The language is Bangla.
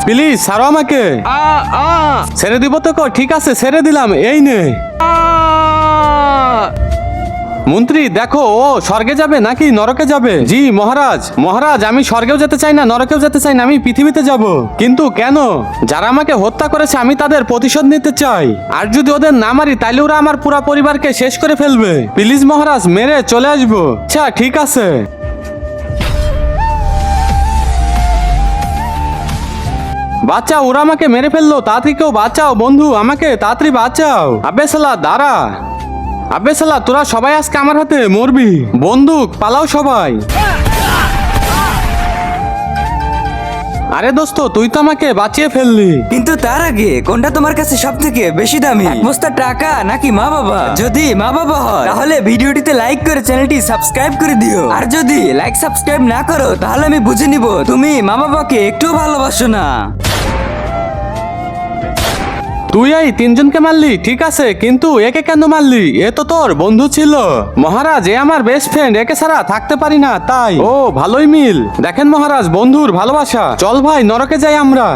প্লিজ ছাড়ো আমাকে। ছেড়ে দিব তো? ঠিক আছে ছেড়ে দিলাম, এই নে। মন্ত্রী দেখো, ও স্বর্গে যাবে নাকি নরকে যাবে? জি মহারাজ। মহারাজ আমি স্বর্গেও যেতে চাই না, নরকেও যেতে চাই না, আমি পৃথিবীতে যাব। কিন্তু কেন? যারা আমাকে হত্যা করেছে আমি তাদের প্রতিশোধ নিতে চাই। আর যদি ওদের না মারি তাইলে ওরা আমার পুরো পরিবারকে শেষ করে ফেলবে। প্লিজ মহারাজ মেরে চলে আসবো। আচ্ছা ঠিক আছে। বাঁচাও, ওরা আমাকে মেরে ফেললো, তাড়াতাড়ি কেউ বাঁচাও বন্ধু, আমাকে তাড়াতাড়ি বাঁচাও। আবে শালা দাঁড়া। আবে শালা তোরা সবাই আজকে আমার হাতে মরবি। বন্দুক পালাও সবাই। আরে দোস্ত তুই তো আমাকে বাঁচিয়ে ফেললি। কিন্তু তার আগে কোনটা তোমার কাছে সব থেকে বেশি দামি? এক বস্তা টাকা নাকি মা বাবা? যদি মা বাবা হয় তাহলে ভিডিওটিতে লাইক করে চ্যানেলটি সাবস্ক্রাইব করে দিও। আর যদি লাইক সাবস্ক্রাইব না করো তাহলে আমি বুঝে নিব তুমি মা বাবাকে একটু ভালোবাসো না। তুই এই তিনজনকে মারলি ঠিক আছে, কিন্তু একে কেন মারলি? এ তো তোর বন্ধু ছিল। মহারাজ এ আমার বেস্ট ফ্রেন্ড, একে ছাড়া থাকতে পারি না তাই। ও ভালোই মিল। দেখেন মহারাজ, বন্ধুর ভালোবাসা। চল ভাই নরকে যাই আমরা।